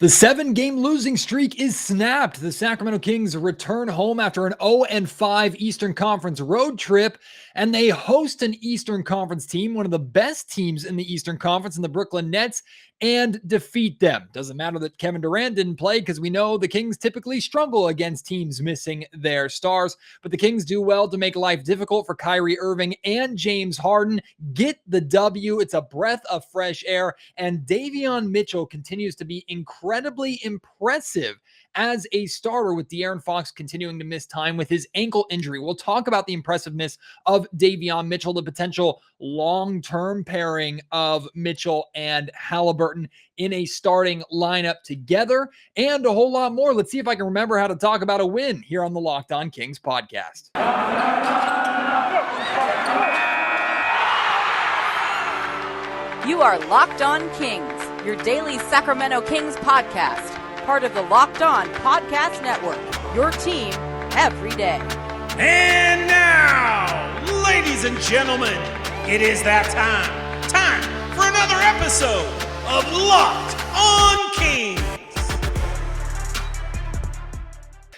The 7-game losing streak is snapped. The Sacramento Kings return home after an 0-5 Eastern Conference road trip, and they host an Eastern Conference team, one of the best teams in the Eastern Conference, in the Brooklyn Nets, and defeat them. Doesn't matter that Kevin Durant didn't play because we know the Kings typically struggle against teams missing their stars, but the Kings do well to make life difficult for Kyrie Irving and James Harden. Get the W. It's a breath of fresh air, and Davion Mitchell continues to be incredibly impressive as a starter, with De'Aaron Fox continuing to miss time with his ankle injury. We'll talk about the impressiveness of Davion Mitchell, the potential long-term pairing of Mitchell and Haliburton in a starting lineup together, and a whole lot more. Let's see if I can remember how to talk about a win here on the Locked On Kings podcast. You are Locked On Kings, your daily Sacramento Kings podcast, part of the Locked On Podcast Network, your team every day. And now, ladies and gentlemen, it is that time for another episode of Locked On Kings.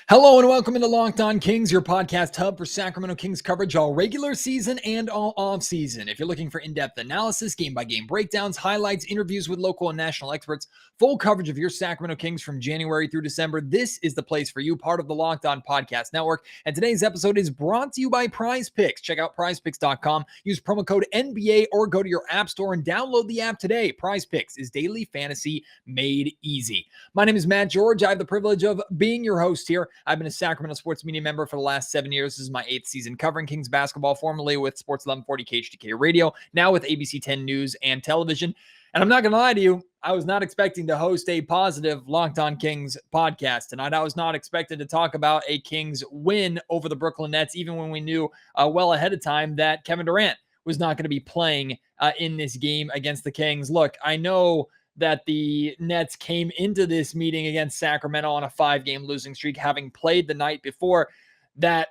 Hello and welcome into Locked On Kings, your podcast hub for Sacramento Kings coverage all regular season and all off season. If you're looking for in-depth analysis, game-by-game breakdowns, highlights, interviews with local and national experts, full coverage of your Sacramento Kings from January through December, this is the place for you, part of the Locked On Podcast Network. And today's episode is brought to you by Prize Picks. Check out prizepicks.com, use promo code NBA, or go to your app store and download the app today. Prize Picks is daily fantasy made easy. My name is Matt George. I have the privilege of being your host here. I've been a Sacramento sports media member for the last 7 years. This is my 8th season covering Kings basketball, formerly with Sports 1140 KHTK Radio, now with ABC 10 News and Television. And I'm not going to lie to you, I was not expecting to host a positive Locked On Kings podcast tonight. I was not expected to talk about a Kings win over the Brooklyn Nets, even when we knew well ahead of time that Kevin Durant was not going to be playing in this game against the Kings. Look, I know that the Nets came into this meeting against Sacramento on a 5-game losing streak, having played the night before. That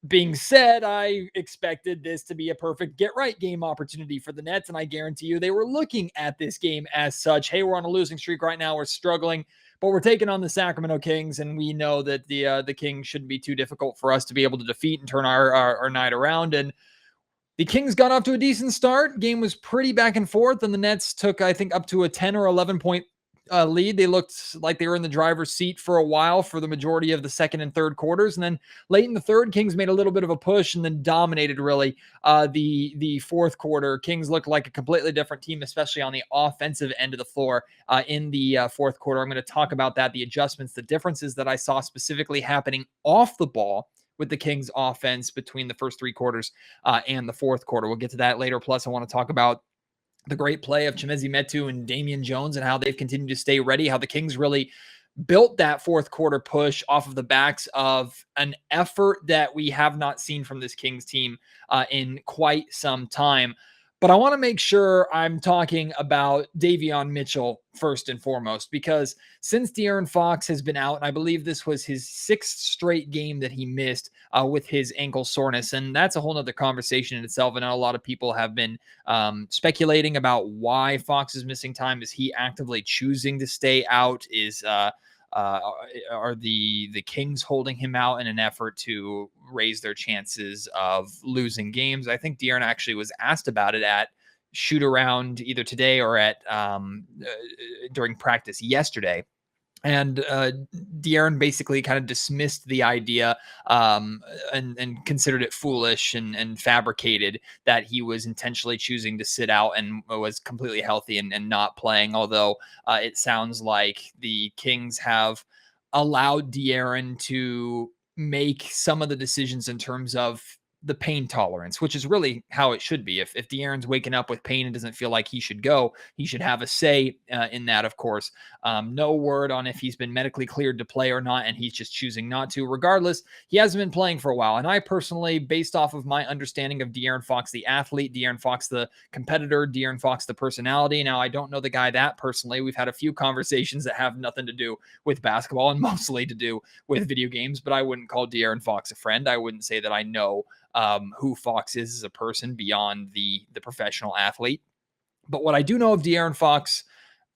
being said, I expected this to be a perfect get-right game opportunity for the Nets, and I guarantee you they were looking at this game as such. Hey, we're on a losing streak right now. We're struggling, but we're taking on the Sacramento Kings, and we know that the Kings shouldn't be too difficult for us to be able to defeat and turn our night around. And the Kings got off to a decent start. Game was pretty back and forth, and the Nets took, I think, up to a 10 or 11-point lead. They looked like they were in the driver's seat for a while for the majority of the second and third quarters. And then late in the third, Kings made a little bit of a push and then dominated, really, the fourth quarter. Kings looked like a completely different team, especially on the offensive end of the floor in the fourth quarter. I'm going to talk about that, the adjustments, the differences that I saw specifically happening off the ball with the Kings offense between the first 3 quarters and the fourth quarter. We'll get to that later. Plus, I want to talk about the great play of Chimezie Metu and Davion Jones and how they've continued to stay ready, how the Kings really built that fourth quarter push off of the backs of an effort that we have not seen from this Kings team in quite some time. But I want to make sure I'm talking about Davion Mitchell first and foremost, because since De'Aaron Fox has been out, and I believe this was his 6th straight game that he missed with his ankle soreness, and that's a whole nother conversation in itself. And a lot of people have been speculating about why Fox is missing time. Is he actively choosing to stay out? Are the Kings holding him out in an effort to raise their chances of losing games? I think De'Aaron actually was asked about it at shoot around either today or at during practice yesterday. And De'Aaron basically kind of dismissed the idea and considered it foolish and fabricated that he was intentionally choosing to sit out and was completely healthy and not playing. Although it sounds like the Kings have allowed De'Aaron to make some of the decisions in terms of the pain tolerance, which is really how it should be. If De'Aaron's waking up with pain and doesn't feel like he should go, he should have a say in that, of course. No word on if he's been medically cleared to play or not, and he's just choosing not to. Regardless, he hasn't been playing for a while. And I personally, based off of my understanding of De'Aaron Fox, the athlete, De'Aaron Fox, the competitor, De'Aaron Fox, the personality. Now, I don't know the guy that personally. We've had a few conversations that have nothing to do with basketball and mostly to do with video games, but I wouldn't call De'Aaron Fox a friend. I wouldn't say that I know who Fox is as a person beyond the professional athlete. But what I do know of De'Aaron Fox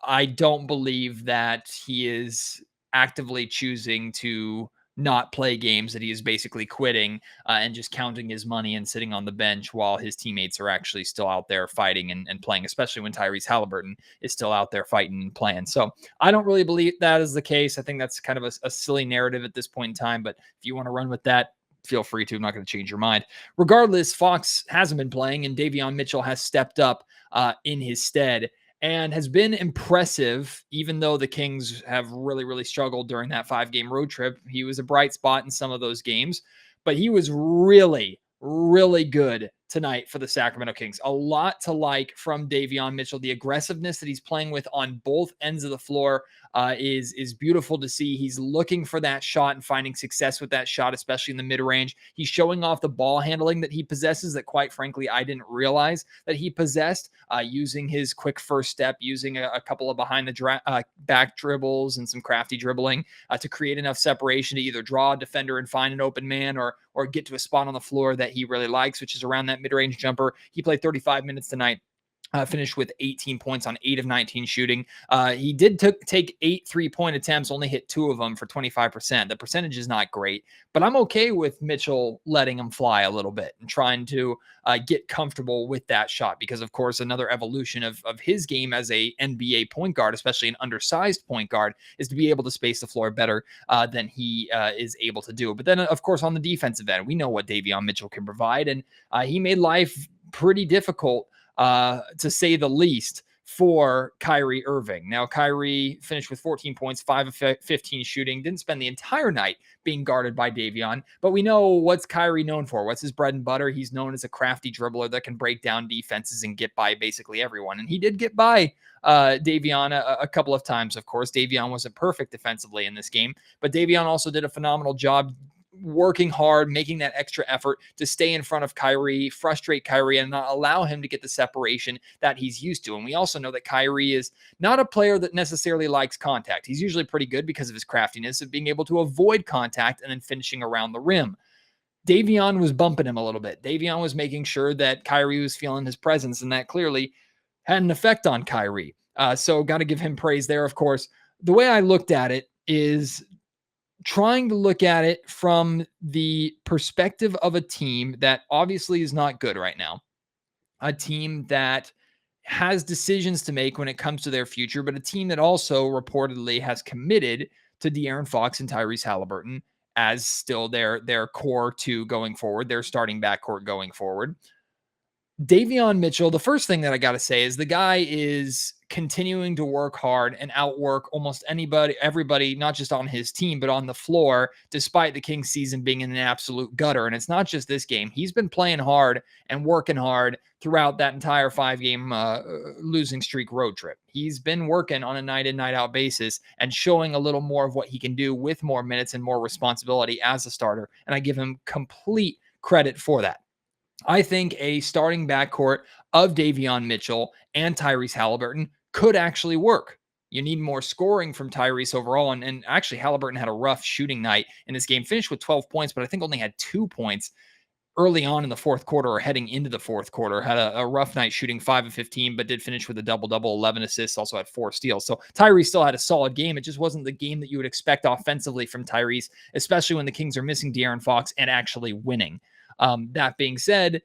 I don't believe that he is actively choosing to not play games, that he is basically quitting and just counting his money and sitting on the bench while his teammates are actually still out there fighting and playing, especially when Tyrese Haliburton is still out there fighting and playing. So I don't really believe that is the case. I think that's kind of a silly narrative at this point in time, but if you want to run with that, feel free to. I'm not going to change your mind. Regardless, Fox hasn't been playing, and Davion Mitchell has stepped up in his stead and has been impressive, even though the Kings have really, really struggled during that 5-game road trip. He was a bright spot in some of those games, but he was really, really good tonight for the Sacramento Kings. A lot to like from Davion Mitchell. The aggressiveness that he's playing with on both ends of the floor is beautiful to see. He's looking for that shot and finding success with that shot, especially in the mid-range. He's showing off the ball handling that he possesses that, quite frankly, I didn't realize that he possessed, using his quick first step, using a couple of behind the back dribbles and some crafty dribbling to create enough separation to either draw a defender and find an open man or get to a spot on the floor that he really likes, which is around that mid-range jumper. He played 35 minutes tonight. Finished with 18 points on 8 of 19 shooting. He did take 8 3-point attempts, only hit 2 of them for 25%. The percentage is not great, but I'm okay with Mitchell letting him fly a little bit and trying to get comfortable with that shot because, of course, another evolution of his game as a NBA point guard, especially an undersized point guard, is to be able to space the floor better than he is able to do. But then, of course, on the defensive end, we know what Davion Mitchell can provide, and he made life pretty difficult to say the least, for Kyrie Irving. Now, Kyrie finished with 14 points, 5 of 15 shooting, didn't spend the entire night being guarded by Davion, but we know what's Kyrie known for. What's his bread and butter? He's known as a crafty dribbler that can break down defenses and get by basically everyone. And he did get by Davion a couple of times, of course. Davion wasn't perfect defensively in this game, but Davion also did a phenomenal job working hard, making that extra effort to stay in front of Kyrie, frustrate Kyrie, and not allow him to get the separation that he's used to. And we also know that Kyrie is not a player that necessarily likes contact. He's usually pretty good because of his craftiness of being able to avoid contact and then finishing around the rim. Davion was bumping him a little bit. Davion was making sure that Kyrie was feeling his presence, and that clearly had an effect on Kyrie. So got to give him praise there, of course. The way I looked at it is trying to look at it from the perspective of a team that obviously is not good right now, a team that has decisions to make when it comes to their future, but a team that also reportedly has committed to De'Aaron Fox and Tyrese Haliburton as still their core two going forward, their starting backcourt going forward. Davion Mitchell, the first thing that I got to say is the guy is continuing to work hard and outwork almost everybody, not just on his team, but on the floor, despite the Kings season being in an absolute gutter. And it's not just this game. He's been playing hard and working hard throughout that entire 5-game losing streak road trip. He's been working on a night in, night out basis and showing a little more of what he can do with more minutes and more responsibility as a starter. And I give him complete credit for that. I think a starting backcourt of Davion Mitchell and Tyrese Haliburton could actually work. You need more scoring from Tyrese overall. And actually, Haliburton had a rough shooting night in this game, finished with 12 points, but I think only had 2 points early on in the fourth quarter or heading into the fourth quarter. Had a rough night shooting 5 of 15, but did finish with a double-double, 11 assists, also had 4 steals. So Tyrese still had a solid game. It just wasn't the game that you would expect offensively from Tyrese, especially when the Kings are missing De'Aaron Fox and actually winning. That being said,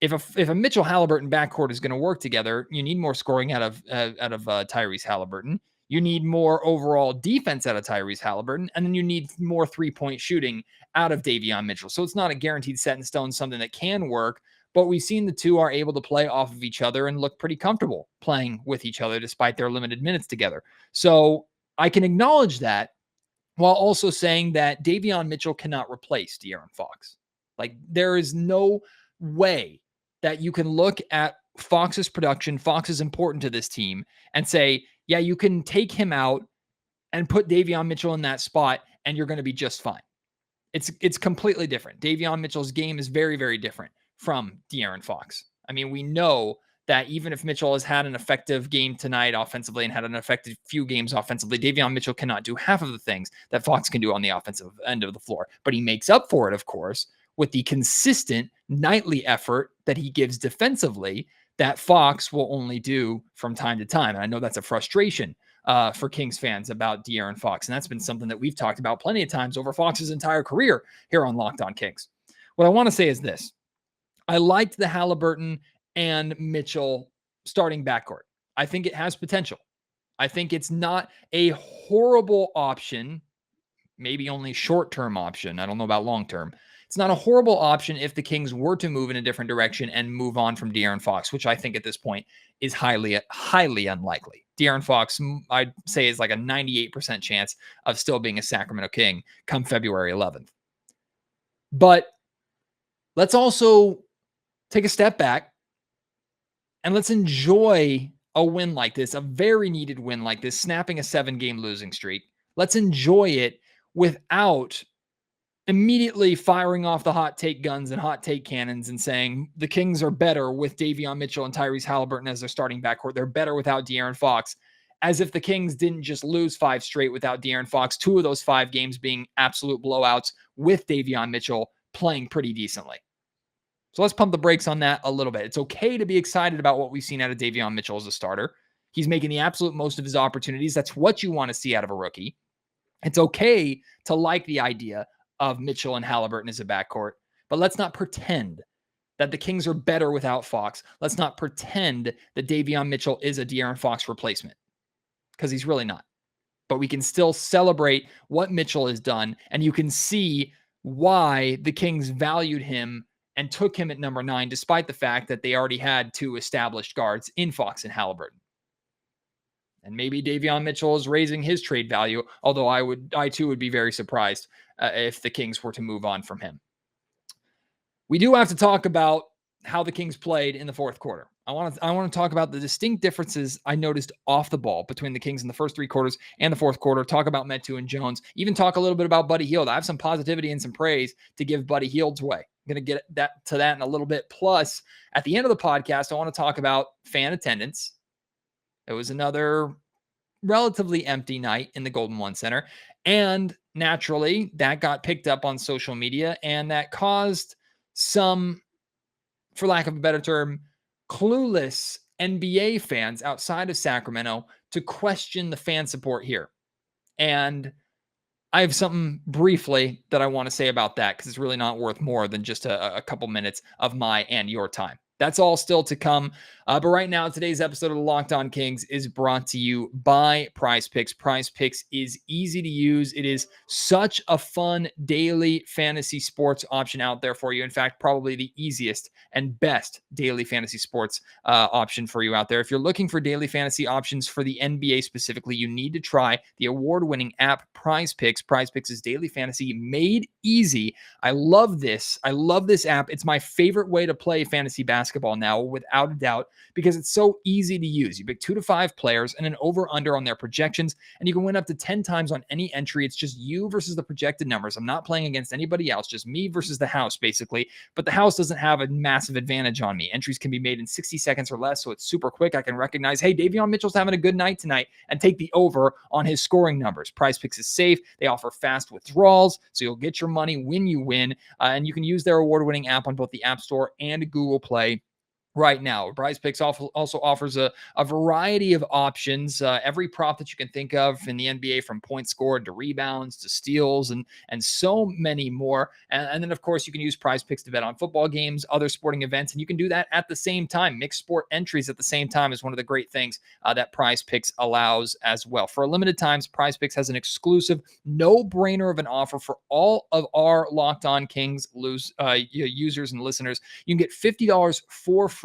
if a Mitchell Haliburton backcourt is going to work together, you need more scoring out of Tyrese Haliburton. You need more overall defense out of Tyrese Haliburton, and then you need more 3-point shooting out of Davion Mitchell. So it's not a guaranteed set in stone, something that can work, but we've seen the two are able to play off of each other and look pretty comfortable playing with each other despite their limited minutes together. So I can acknowledge that while also saying that Davion Mitchell cannot replace De'Aaron Fox. Like, there is no way that you can look at Fox's production, Fox is important to this team, and say, yeah, you can take him out and put Davion Mitchell in that spot, and you're going to be just fine. It's completely different. Davion Mitchell's game is very, very different from De'Aaron Fox. I mean, we know that even if Mitchell has had an effective game tonight offensively and had an effective few games offensively, Davion Mitchell cannot do half of the things that Fox can do on the offensive end of the floor. But he makes up for it, of course, with the consistent nightly effort that he gives defensively that Fox will only do from time to time. And I know that's a frustration for Kings fans about De'Aaron Fox. And that's been something that we've talked about plenty of times over Fox's entire career here on Locked On Kings. What I want to say is this. I liked the Haliburton and Mitchell starting backcourt. I think it has potential. I think it's not a horrible option, maybe only short-term option. I don't know about long-term. It's not a horrible option if the Kings were to move in a different direction and move on from De'Aaron Fox, which I think at this point is highly unlikely. De'Aaron Fox, I'd say, is like a 98% chance of still being a Sacramento King come February 11th. But let's also take a step back and let's enjoy a win like this, a very needed win like this, snapping a 7-game losing streak. Let's enjoy it without immediately firing off the hot take guns and hot take cannons and saying the Kings are better with Davion Mitchell and Tyrese Haliburton as their starting backcourt. They're better without De'Aaron Fox, as if the Kings didn't just lose 5 straight without De'Aaron Fox, 2 of those 5 games being absolute blowouts with Davion Mitchell playing pretty decently. So let's pump the brakes on that a little bit. It's okay to be excited about what we've seen out of Davion Mitchell as a starter. He's making the absolute most of his opportunities. That's what you want to see out of a rookie. It's okay to like the idea of Mitchell and Haliburton as a backcourt, but let's not pretend that the Kings are better without Fox. Let's not pretend that Davion Mitchell is a De'Aaron Fox replacement, because he's really not. But we can still celebrate what Mitchell has done, and you can see why the Kings valued him and took him at number 9, despite the fact that they already had 2 established guards in Fox and Haliburton. And maybe Davion Mitchell is raising his trade value, although I too would be very surprised if the Kings were to move on from him. We do have to talk about how the Kings played in the fourth quarter. I want to talk about the distinct differences I noticed off the ball between the Kings in the first 3 quarters and the fourth quarter. Talk about Metu and Jones. Even talk a little bit about Buddy Hield. I have some positivity and some praise to give Buddy Hield's way. I'm going to get to that in a little bit. Plus, at the end of the podcast, I want to talk about fan attendance. It was another relatively empty night in the Golden One Center. And naturally, that got picked up on social media, and that caused some, for lack of a better term, clueless NBA fans outside of Sacramento to question the fan support here. And I have something briefly that I want to say about that, because it's really not worth more than just a couple minutes of my and your time. That's all still to come. But right now, today's episode of the Locked On Kings is brought to you by Prize Picks. Prize Picks is easy to use. It is such a fun daily fantasy sports option out there for you. In fact, probably the easiest and best daily fantasy sports option for you out there. If you're looking for daily fantasy options for the NBA specifically, you need to try the award-winning app Prize Picks. Prize Picks is daily fantasy made easy. I love this. I love this app. It's my favorite way to play fantasy basketball now, without a doubt, because it's so easy to use. You pick 2 to 5 players and an over-under on their projections, and you can win up to 10 times on any entry. It's just you versus the projected numbers. I'm not playing against anybody else, just me versus the house, basically. But the house doesn't have a massive advantage on me. Entries can be made in 60 seconds or less, so it's super quick. I can recognize, hey, Davion Mitchell's having a good night tonight, and take the over on his scoring numbers. Prize Picks is safe. They offer fast withdrawals, so you'll get your money when you win, and you can use their award-winning app on both the App Store and Google Play right now. Prize Picks also offers a variety of options, every prop that you can think of in the NBA, from points scored to rebounds to steals and so many more. And then, of course, you can use Prize Picks to bet on football games, other sporting events, and you can do that at the same time. Mixed sport entries at the same time is one of the great things that Prize Picks allows as well. For a limited time, Prize Picks has an exclusive no-brainer of an offer for all of our Locked On Kings users and listeners. You can get $50 for free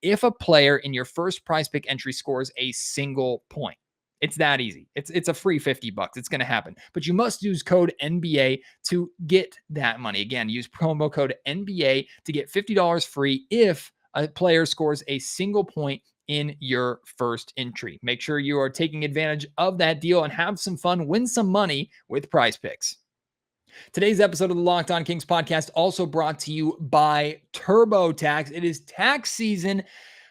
if a player in your first Prize Pick entry scores a single point. It's that easy. It's a free $50. It's going to happen. But you must use code NBA to get that money. Again, use promo code NBA to get $50 free if a player scores a single point in your first entry. Make sure you are taking advantage of that deal and have some fun, win some money with Prize Picks. Today's episode of the Locked On Kings podcast also brought to you by TurboTax. It is tax season.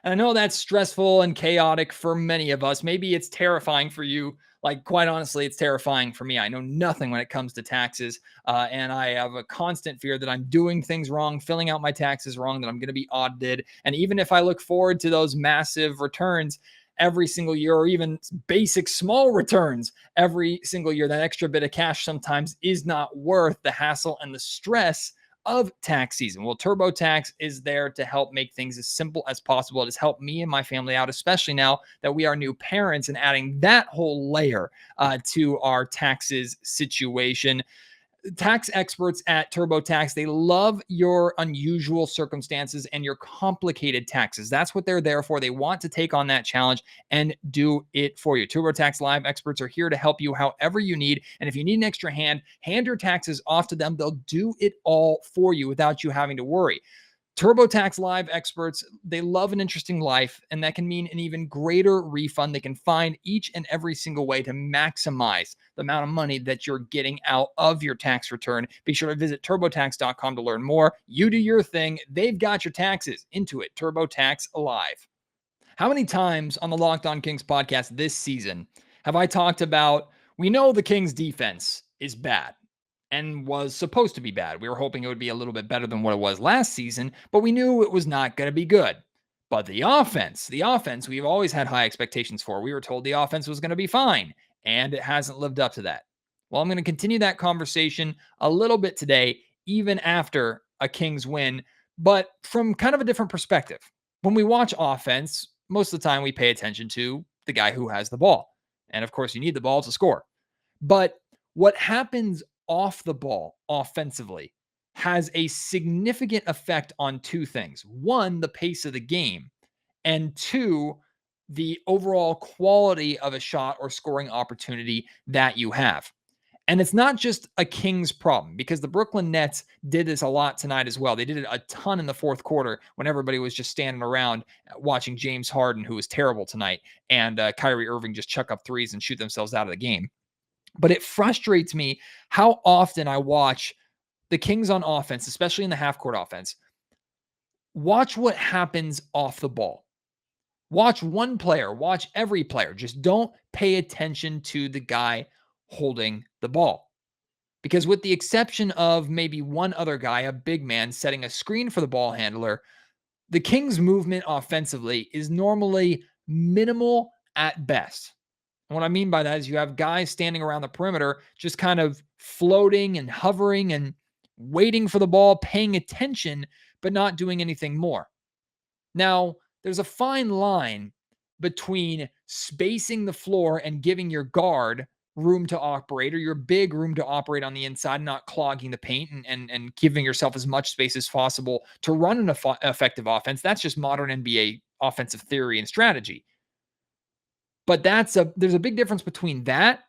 And I know that's stressful and chaotic for many of us. Maybe it's terrifying for you Like, quite honestly, it's terrifying for me. I know nothing when it comes to taxes, and I have a constant fear that I'm doing things wrong, filling out my taxes wrong, that I'm going to be audited. And even if I look forward to those massive returns every single year, or even basic small returns every single year, that extra bit of cash sometimes is not worth the hassle and the stress of tax season. Well, TurboTax is there to help make things as simple as possible. It has helped me and my family out, especially now that we are new parents, and adding that whole layer to our taxes situation. Tax experts at TurboTax, they love your unusual circumstances and your complicated taxes. That's what they're there for. They want to take on that challenge and do it for you. TurboTax Live experts are here to help you however you need. And if you need an extra hand your taxes off to them. They'll do it all for you without you having to worry. TurboTax Live experts, they love an interesting life, and that can mean an even greater refund. They can find each and every single way to maximize the amount of money that you're getting out of your tax return. Be sure to visit TurboTax.com to learn more. You do your thing. They've got your taxes into it. TurboTax Live. How many times on the Locked On Kings podcast this season have I talked about, we know the Kings defense is bad and was supposed to be bad. We were hoping it would be a little bit better than what it was last season, but we knew it was not going to be good. But the offense, we've always had high expectations for. We were told the offense was going to be fine, and it hasn't lived up to that. Well, I'm going to continue that conversation a little bit today, even after a Kings win, but from kind of a different perspective. When we watch offense, most of the time we pay attention to the guy who has the ball. And of course, you need the ball to score. But what happens off the ball offensively has a significant effect on two things. One, the pace of the game, and two, the overall quality of a shot or scoring opportunity that you have. And it's not just a Kings problem, because the Brooklyn Nets did this a lot tonight as well. They did it a ton in the fourth quarter when everybody was just standing around watching James Harden, who was terrible tonight, and Kyrie Irving just chuck up threes and shoot themselves out of the game. But it frustrates me how often I watch the Kings on offense, especially in the half-court offense. Watch what happens off the ball. Watch one player, watch every player. Just don't pay attention to the guy holding the ball. Because with the exception of maybe one other guy, a big man setting a screen for the ball handler, the Kings' movement offensively is normally minimal at best. And what I mean by that is you have guys standing around the perimeter just kind of floating and hovering and waiting for the ball, paying attention, but not doing anything more. Now, there's a fine line between spacing the floor and giving your guard room to operate, or your big room to operate on the inside, not clogging the paint and giving yourself as much space as possible to run an effective offense. That's just modern NBA offensive theory and strategy. But there's a big difference between that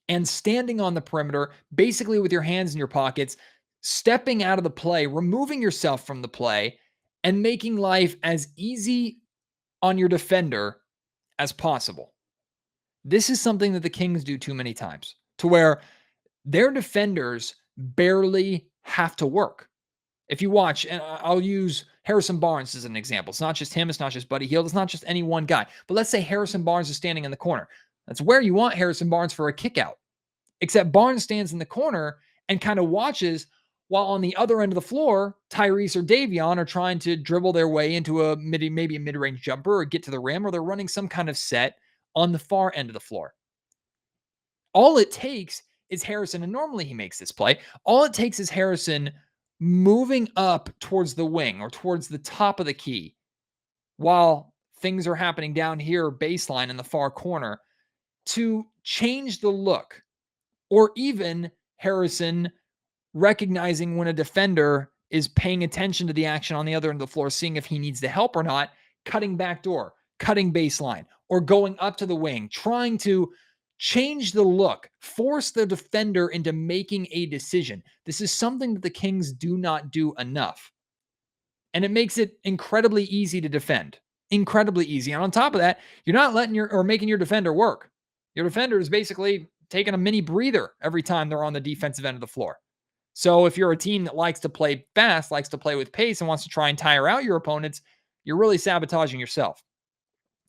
and standing on the perimeter, basically with your hands in your pockets, stepping out of the play, removing yourself from the play, and making life as easy on your defender as possible. This is something that the Kings do too many times, to where their defenders barely have to work. If you watch, and I'll use Harrison Barnes as an example. It's not just him. It's not just Buddy Hield. It's not just any one guy. But let's say Harrison Barnes is standing in the corner. That's where you want Harrison Barnes for a kick out. Except Barnes stands in the corner and kind of watches while on the other end of the floor, Tyrese or Davion are trying to dribble their way into maybe a mid-range jumper or get to the rim, or they're running some kind of set on the far end of the floor. All it takes is Harrison, and normally he makes this play, all it takes is Harrison moving up towards the wing or towards the top of the key while things are happening down here baseline in the far corner to change the look, or even Harrison recognizing when a defender is paying attention to the action on the other end of the floor, seeing if he needs the help or not, cutting backdoor, cutting baseline, or going up to the wing, trying to change the look, force the defender into making a decision. This is something that the Kings do not do enough. And it makes it incredibly easy to defend. Incredibly easy. And on top of that, you're not making your defender work. Your defender is basically taking a mini breather every time they're on the defensive end of the floor. So if you're a team that likes to play fast, likes to play with pace, and wants to try and tire out your opponents, you're really sabotaging yourself.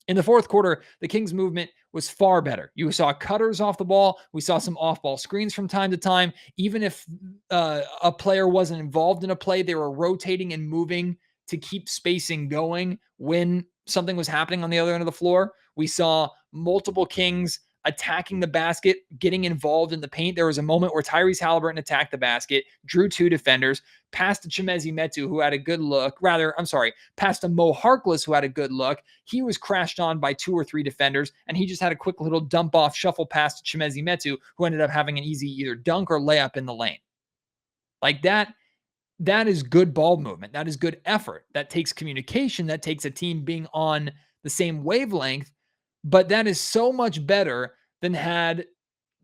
In the fourth quarter, the Kings' movement was far better. You saw cutters off the ball. We saw some off-ball screens from time to time. Even if a player wasn't involved in a play, they were rotating and moving to keep spacing going when something was happening on the other end of the floor. We saw multiple Kings attacking the basket, getting involved in the paint. There was a moment where Tyrese Haliburton attacked the basket, drew 2 defenders, passed to Chimezie Metu, who had a good look. Passed to Mo Harkless, who had a good look. He was crashed on by 2 or 3 defenders, and he just had a quick little dump-off shuffle pass to Chimezie Metu, who ended up having an easy either dunk or layup in the lane. Like that is good ball movement. That is good effort. That takes communication. That takes a team being on the same wavelength. But that is so much better than had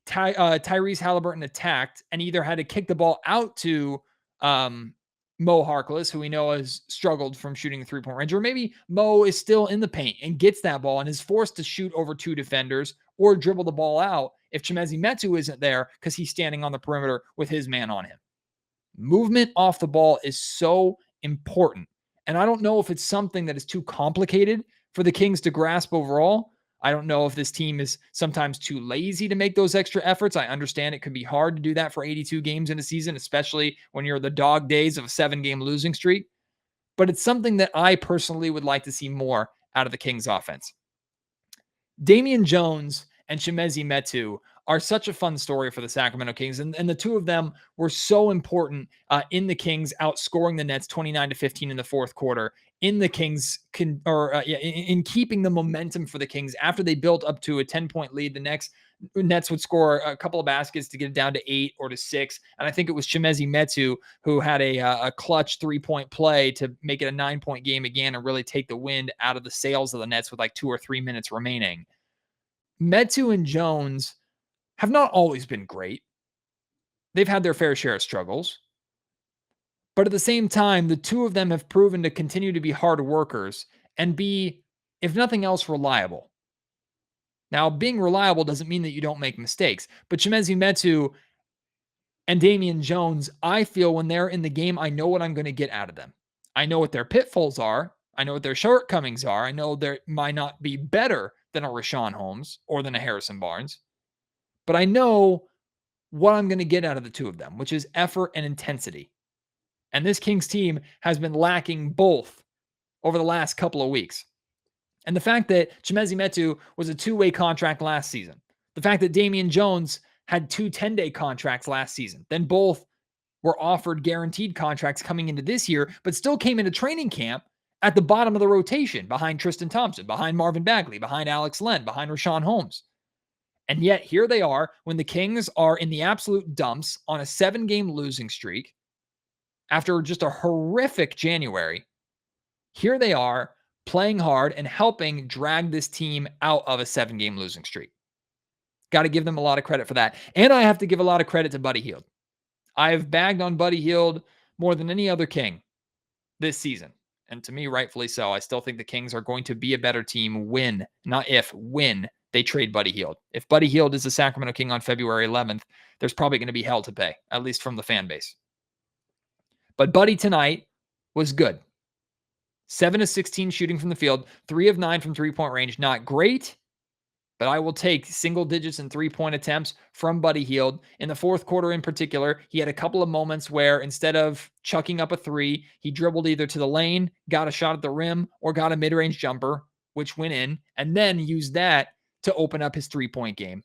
Tyrese Haliburton attacked and either had to kick the ball out to Mo Harkless, who we know has struggled from shooting the three-point range, or maybe Mo is still in the paint and gets that ball and is forced to shoot over 2 defenders or dribble the ball out if Chimezie Metu isn't there because he's standing on the perimeter with his man on him. Movement off the ball is so important. And I don't know if it's something that is too complicated for the Kings to grasp overall. I don't know if this team is sometimes too lazy to make those extra efforts. I understand it could be hard to do that for 82 games in a season, especially when you're the dog days of a 7-game losing streak. But it's something that I personally would like to see more out of the Kings offense. Davion Jones and Chimezie Metu are such a fun story for the Sacramento Kings. And the two of them were so important in the Kings outscoring the Nets 29-15 in the fourth quarter, in the Kings in keeping the momentum for the Kings after they built up to a 10-point lead. The Nets would score a couple of baskets to get it down to 8 or to 6. And I think it was Chimezie Metu who had a clutch 3-point play to make it a 9-point game again and really take the wind out of the sails of the Nets with like 2 or 3 minutes remaining. Metu and Jones have not always been great. They've had their fair share of struggles. But at the same time, the two of them have proven to continue to be hard workers and be, if nothing else, reliable. Now, being reliable doesn't mean that you don't make mistakes. But Chimezie Metu and Davion Jones, I feel when they're in the game, I know what I'm going to get out of them. I know what their pitfalls are. I know what their shortcomings are. I know they might not be better than a Rashawn Holmes or than a Harrison Barnes. But I know what I'm going to get out of the two of them, which is effort and intensity. And this Kings team has been lacking both over the last couple of weeks. And the fact that Chimezie Metu was a 2-way contract last season, the fact that Davion Jones had 2 10-day contracts last season, then both were offered guaranteed contracts coming into this year, but still came into training camp at the bottom of the rotation behind Tristan Thompson, behind Marvin Bagley, behind Alex Len, behind Rashawn Holmes. And yet here they are when the Kings are in the absolute dumps on a 7-game losing streak after just a horrific January. Here they are playing hard and helping drag this team out of a 7-game losing streak. Got to give them a lot of credit for that. And I have to give a lot of credit to Buddy Hield. I've bagged on Buddy Hield more than any other King this season. And to me, rightfully so. I still think the Kings are going to be a better team when they trade Buddy Hield. If Buddy Hield is the Sacramento King on February 11th, there's probably going to be hell to pay, at least from the fan base. But Buddy tonight was good. 7 of 16 shooting from the field, 3 of 9 from 3-point range. Not great, but I will take single digits in 3-point attempts from Buddy Hield. In the fourth quarter in particular, he had a couple of moments where instead of chucking up a 3, he dribbled either to the lane, got a shot at the rim, or got a mid-range jumper, which went in, and then used that to open up his 3-point game.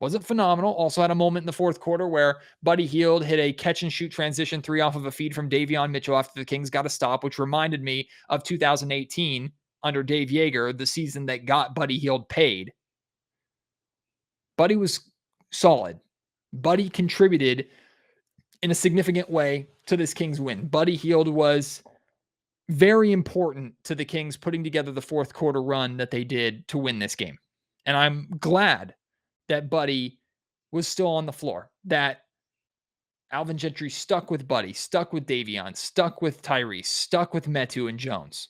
Wasn't phenomenal. Also had a moment in the fourth quarter where Buddy Hield hit a catch-and-shoot transition 3 off of a feed from Davion Mitchell after the Kings got a stop, which reminded me of 2018 under Dave Yeager, the season that got Buddy Hield paid. Buddy was solid. Buddy contributed in a significant way to this Kings win. Buddy Hield was very important to the Kings putting together the fourth quarter run that they did to win this game. And I'm glad that Buddy was still on the floor, that Alvin Gentry stuck with Buddy, stuck with Davion, stuck with Tyrese, stuck with Metu and Jones.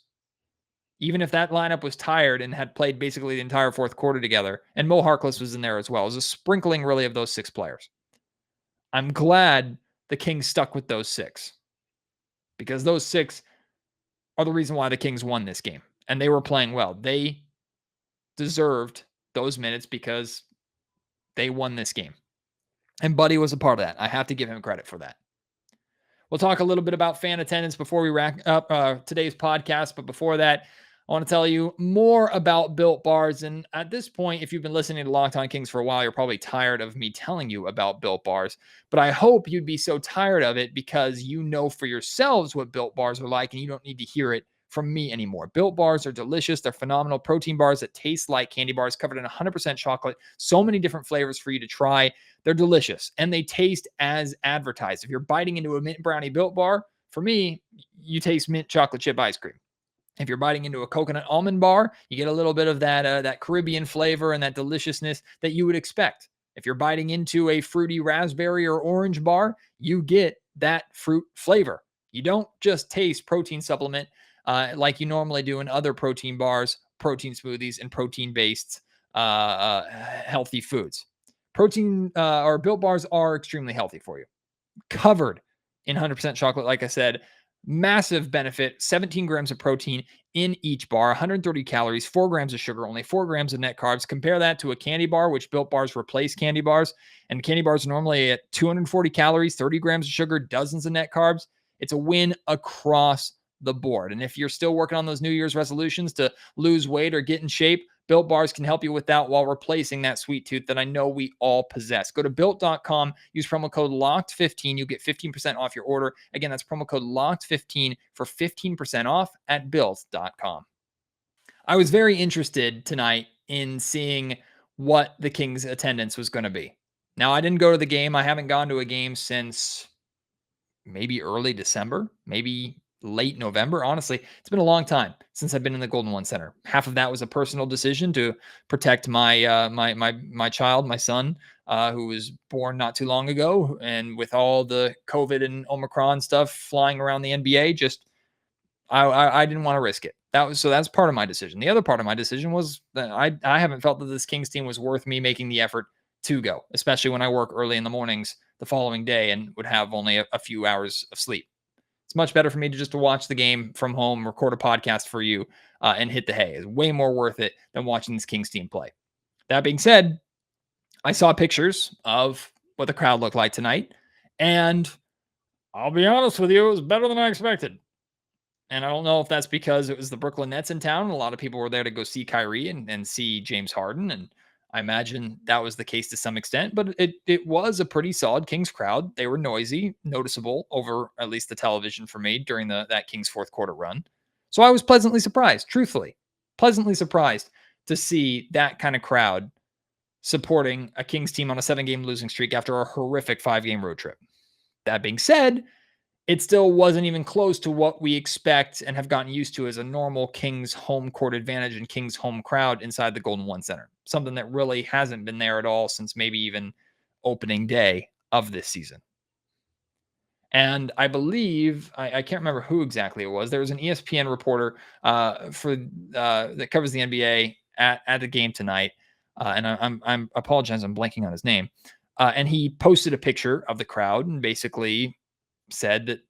Even if that lineup was tired and had played basically the entire fourth quarter together, and Mo Harkless was in there as well. It was a sprinkling really of those 6 players. I'm glad the Kings stuck with those 6, because those 6 are the reason why the Kings won this game, and they were playing well. They deserved those minutes because they won this game. And Buddy was a part of that. I have to give him credit for that. We'll talk a little bit about fan attendance before we wrap up today's podcast. But before that, I want to tell you more about Built Bars. And at this point, if you've been listening to Locked On Kings for a while, you're probably tired of me telling you about Built Bars. But I hope you'd be so tired of it because you know for yourselves what Built Bars are like, and you don't need to hear it from me anymore. Built Bars are delicious. They're phenomenal protein bars that taste like candy bars covered in 100% chocolate. So many different flavors for you to try. They're delicious, and they taste as advertised. If you're biting into a mint brownie Built Bar, for me, you taste mint chocolate chip ice cream. If you're biting into a coconut almond bar, you get a little bit of that Caribbean flavor and that deliciousness that you would expect. If you're biting into a fruity raspberry or orange bar, you get that fruit flavor. You don't just taste protein supplement like you normally do in other protein bars, protein smoothies, and protein-based healthy foods. Protein or Built Bars are extremely healthy for you. Covered in 100% chocolate, like I said, massive benefit, 17 grams of protein in each bar, 130 calories, 4 grams of sugar, only 4 grams of net carbs. Compare that to a candy bar, which Built Bars replace candy bars. And candy bars are normally at 240 calories, 30 grams of sugar, dozens of net carbs. It's a win across the board. And if you're still working on those New Year's resolutions to lose weight or get in shape, Built Bars can help you with that while replacing that sweet tooth that I know we all possess. Go to Built.com, use promo code LOCKED15. You'll get 15% off your order. Again, that's promo code LOCKED15 for 15% off at Built.com. I was very interested tonight in seeing what the Kings' attendance was going to be. Now, I didn't go to the game. I haven't gone to a game since maybe early December, maybe late November. Honestly, it's been a long time since I've been in the Golden One Center. Half of that was a personal decision to protect my my child, my son, who was born not too long ago, and with all the COVID and Omicron stuff flying around the NBA, just I didn't want to risk it. That's part of my decision. The other part of my decision was that I haven't felt that this Kings team was worth me making the effort to go, especially when I work early in the mornings the following day and would have only a few hours of sleep. It's much better for me to watch the game from home, record a podcast for you, and hit the hay. It's way more worth it than watching this Kings team play. That being said, I saw pictures of what the crowd looked like tonight, and I'll be honest with you, it was better than I expected. And I don't know if that's because it was the Brooklyn Nets in town, and a lot of people were there to go see Kyrie and see James Harden, and I imagine that was the case to some extent, but it was a pretty solid Kings crowd. They were noisy, noticeable over at least the television for me during that Kings fourth quarter run. So I was pleasantly surprised, truthfully, pleasantly surprised to see that kind of crowd supporting a Kings team on a 7-game losing streak after a horrific 5-game road trip. That being said, it still wasn't even close to what we expect and have gotten used to as a normal Kings home court advantage and Kings home crowd inside the Golden One Center. Something that really hasn't been there at all since maybe even opening day of this season. And I believe, I can't remember who exactly it was. There was an ESPN reporter that covers the NBA at the game tonight. And I'm apologize, I'm blanking on his name. And he posted a picture of the crowd and basically said that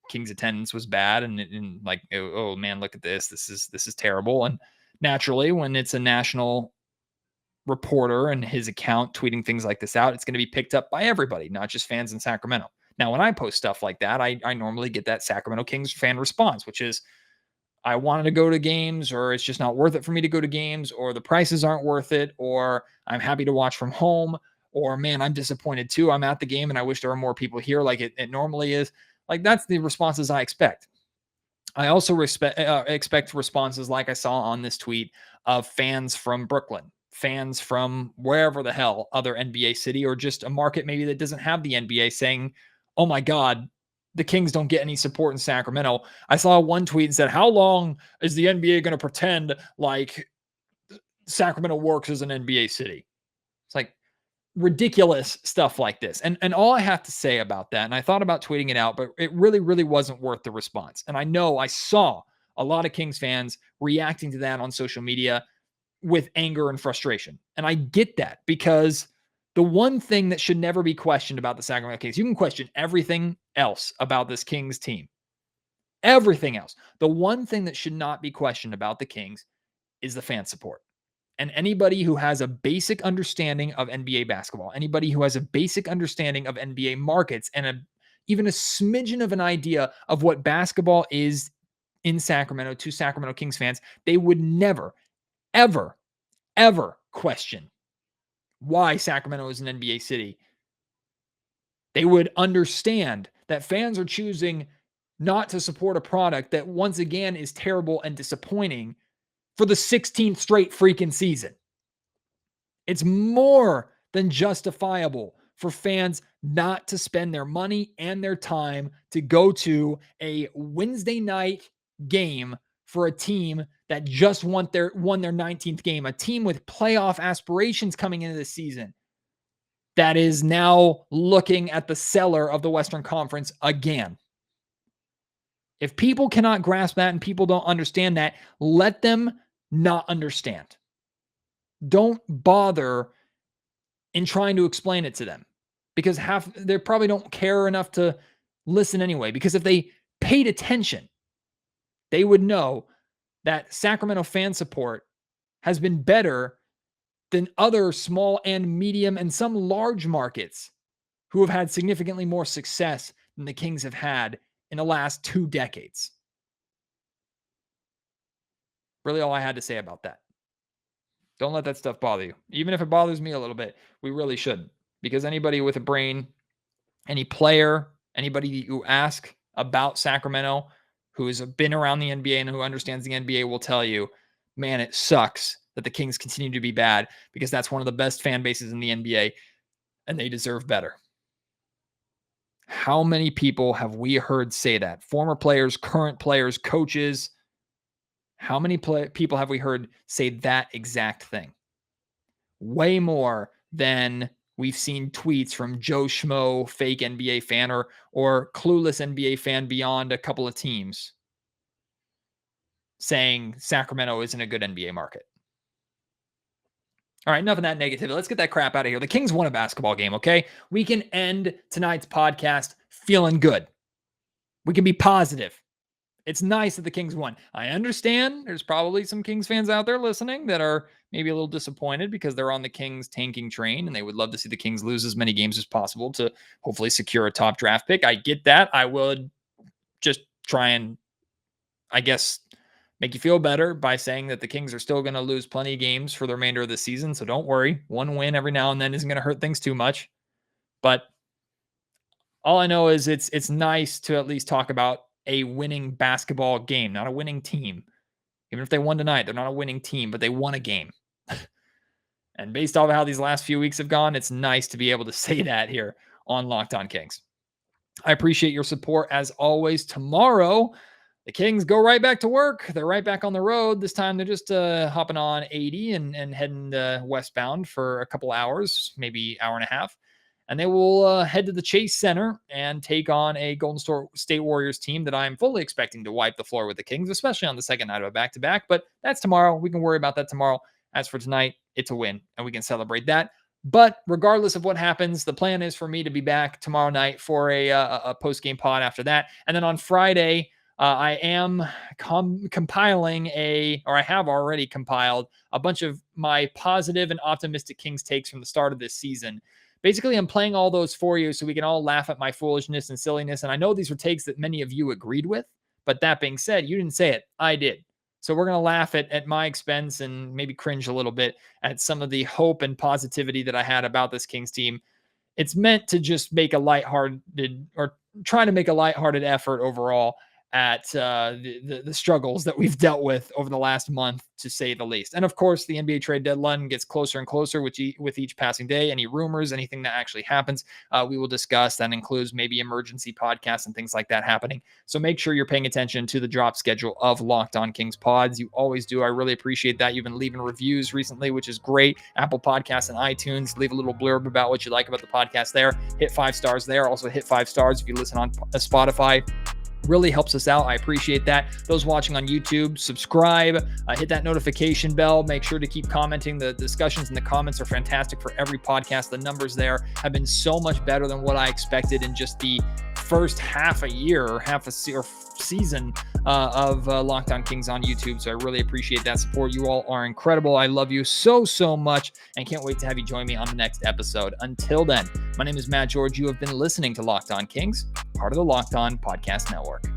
Kings attendance was bad and like, oh man, look at this. This is terrible. And naturally, when it's a national reporter and his account tweeting things like this out, it's going to be picked up by everybody, not just fans in Sacramento. Now, when I post stuff like that, I normally get that Sacramento Kings fan response, which is, I wanted to go to games, or it's just not worth it for me to go to games, or the prices aren't worth it, or I'm happy to watch from home, or man, I'm disappointed too. I'm at the game and I wish there were more people here like it normally is. Like, that's the responses I expect. I also expect responses like I saw on this tweet of fans from Brooklyn, fans from wherever the hell, other NBA city, or just a market maybe that doesn't have the NBA saying, oh my God, the Kings don't get any support in Sacramento. I saw one tweet and said, how long is the NBA going to pretend like Sacramento works as an NBA city? It's like ridiculous stuff like this. And all I have to say about that, and I thought about tweeting it out, but it really, really wasn't worth the response. And I know I saw a lot of Kings fans reacting to that on social media with anger and frustration. And I get that, because the one thing that should never be questioned about the Sacramento Kings, you can question everything else about this Kings team, everything else. The one thing that should not be questioned about the Kings is the fan support. And anybody who has a basic understanding of NBA basketball, anybody who has a basic understanding of NBA markets and even a smidgen of an idea of what basketball is in Sacramento to Sacramento Kings fans, they would never, ever, ever question why Sacramento is an NBA city. They would understand that fans are choosing not to support a product that once again is terrible and disappointing for the 16th straight freaking season. It's more than justifiable for fans not to spend their money and their time to go to a Wednesday night game for a team that just won their 19th game, a team with playoff aspirations coming into the season that is now looking at the cellar of the Western Conference again. If people cannot grasp that and people don't understand that, let them not understand. Don't bother in trying to explain it to them, because they probably don't care enough to listen anyway. Because if they paid attention, they would know that Sacramento fan support has been better than other small and medium and some large markets who have had significantly more success than the Kings have had in the last 2 decades. Really all I had to say about that. Don't let that stuff bother you. Even if it bothers me a little bit, we really shouldn't. Because anybody with a brain, any player, anybody you ask about Sacramento who has been around the NBA and who understands the NBA will tell you, man, it sucks that the Kings continue to be bad, because that's one of the best fan bases in the NBA and they deserve better. How many people have we heard say that? Former players, current players, coaches. How many people have we heard say that exact thing? Way more than we've seen tweets from Joe Schmo, fake NBA fan, or clueless NBA fan beyond a couple of teams saying Sacramento isn't a good NBA market. All right, enough of that negativity. Let's get that crap out of here. The Kings won a basketball game, okay? We can end tonight's podcast feeling good. We can be positive. It's nice that the Kings won. I understand there's probably some Kings fans out there listening that are maybe a little disappointed because they're on the Kings tanking train and they would love to see the Kings lose as many games as possible to hopefully secure a top draft pick. I get that. I would just try and, I guess, make you feel better by saying that the Kings are still going to lose plenty of games for the remainder of the season. So don't worry. One win every now and then isn't going to hurt things too much. But all I know is it's nice to at least talk about a winning basketball game, not a winning team. Even if they won tonight, they're not a winning team, but they won a game. And based off of how these last few weeks have gone, it's nice to be able to say that here on Locked On Kings. I appreciate your support as always. Tomorrow, the Kings go right back to work. They're right back on the road. This time they're just hopping on 80 and heading westbound for a couple hours, maybe hour and a half. And they will head to the Chase Center and take on a Golden State Warriors team that I'm fully expecting to wipe the floor with the Kings, especially on the second night of a back-to-back. But that's tomorrow. We can worry about that tomorrow. As for tonight, it's a win, and we can celebrate that. But regardless of what happens, the plan is for me to be back tomorrow night for a post-game pod after that. And then on Friday, I am compiling I have already compiled a bunch of my positive and optimistic Kings takes from the start of this season. Basically, I'm playing all those for you so we can all laugh at my foolishness and silliness. And I know these were takes that many of you agreed with. But that being said, you didn't say it. I did. So we're going to laugh at my expense and maybe cringe a little bit at some of the hope and positivity that I had about this Kings team. It's meant to just make a lighthearted or try to make a lighthearted effort overall at the struggles that we've dealt with over the last month, to say the least. And of course, the NBA trade deadline gets closer and closer with each passing day. Any rumors, anything that actually happens, we will discuss. That includes maybe emergency podcasts and things like that happening. So make sure you're paying attention to the drop schedule of Locked On Kings pods. You always do. I really appreciate that. You've been leaving reviews recently, which is great. Apple Podcasts and iTunes. Leave a little blurb about what you like about the podcast there. Hit 5 stars there. Also hit 5 stars if you listen on Spotify. Really helps us out. I appreciate that. Those watching on YouTube, subscribe, hit that notification bell. Make sure to keep commenting. The discussions in the comments are fantastic for every podcast. The numbers there have been so much better than what I expected in just the first half a year or season of Locked On Kings on YouTube. So I really appreciate that support. You all are incredible. I love you so, so much, and can't wait to have you join me on the next episode. Until then, my name is Matt George. You have been listening to Locked On Kings, part of the Locked On Podcast Network.